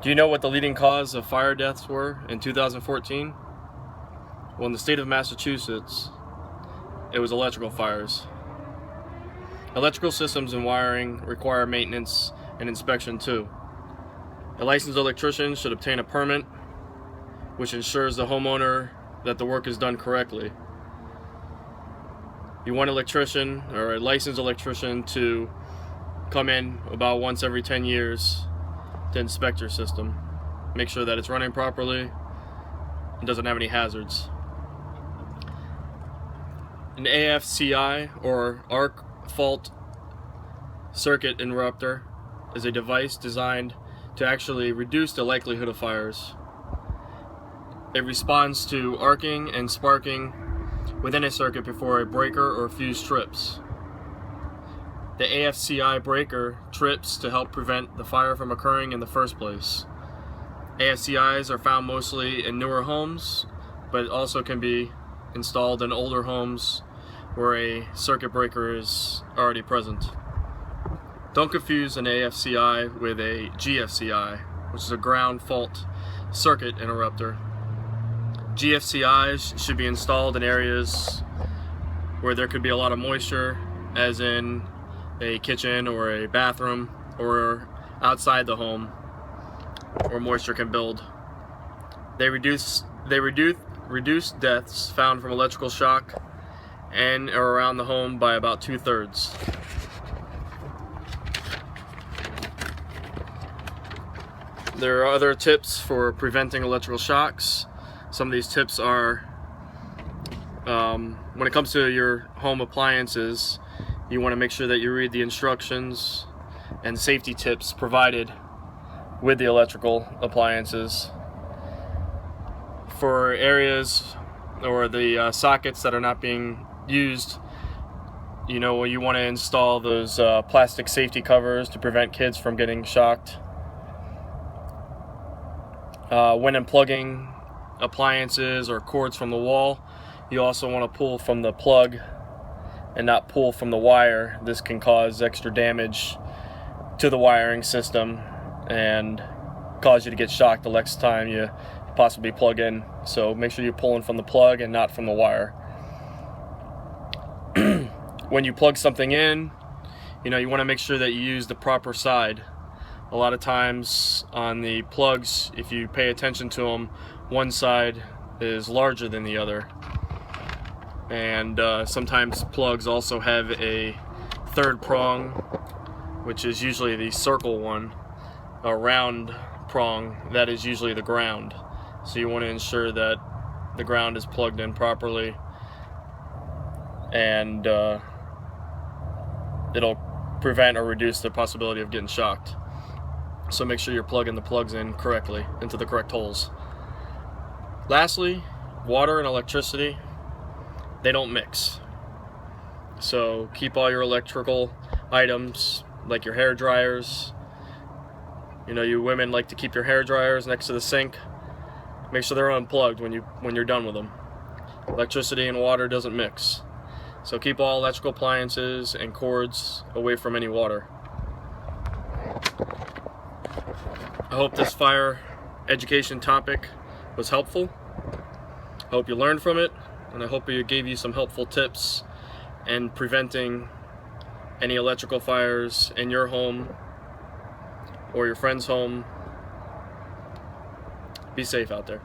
Do you know what the leading cause of fire deaths were in 2014? Well, in the state of Massachusetts, it was electrical fires. Electrical systems and wiring require maintenance and inspection too. A licensed electrician should obtain a permit which ensures the homeowner that the work is done correctly. You want an electrician or a licensed electrician to come in about once every 10 years to inspect your system. Make sure that it's running properly and doesn't have any hazards. An AFCI or arc fault circuit interrupter is a device designed to actually reduce the likelihood of fires. It responds to arcing and sparking within a circuit before a breaker or fuse trips. The AFCI breaker trips to help prevent the fire from occurring in the first place. AFCIs are found mostly in newer homes, but also can be installed in older homes where a circuit breaker is already present. Don't confuse an AFCI with a GFCI, which is a ground fault circuit interrupter. GFCIs should be installed in areas where there could be a lot of moisture, as in a kitchen or a bathroom or outside the home where moisture can build. They reduce deaths found from electrical shock and or around the home by about 2/3. There are other tips for preventing electrical shocks. Some of these tips are when it comes to your home appliances, you want to make sure that you read the instructions and safety tips provided with the electrical appliances. For areas or the sockets that are not being used, you want to install those plastic safety covers to prevent kids from getting shocked. When unplugging appliances or cords from the wall, you also want to pull from the plug and not pull from the wire. This can cause extra damage to the wiring system and cause you to get shocked the next time you possibly plug in. So make sure you're pulling from the plug and not from the wire. When you plug something in, you want to make sure that you use the proper side. A lot of times on the plugs, if you pay attention to them, one side is larger than the other. And sometimes plugs also have a third prong, which is usually the circle one. A round prong, that is usually the ground. So you want to ensure that the ground is plugged in properly, and it'll prevent or reduce the possibility of getting shocked. So make sure you're plugging the plugs in correctly into the correct holes. Lastly, water and electricity, they don't mix. So keep all your electrical items, like your hair dryers. You women like to keep your hair dryers next to the sink. Make sure they're unplugged when you're done with them. Electricity and water doesn't mix. So keep all electrical appliances and cords away from any water. I hope this fire education topic was helpful. I hope you learned from it, and I hope it gave you some helpful tips in preventing any electrical fires in your home or your friend's home. Be safe out there.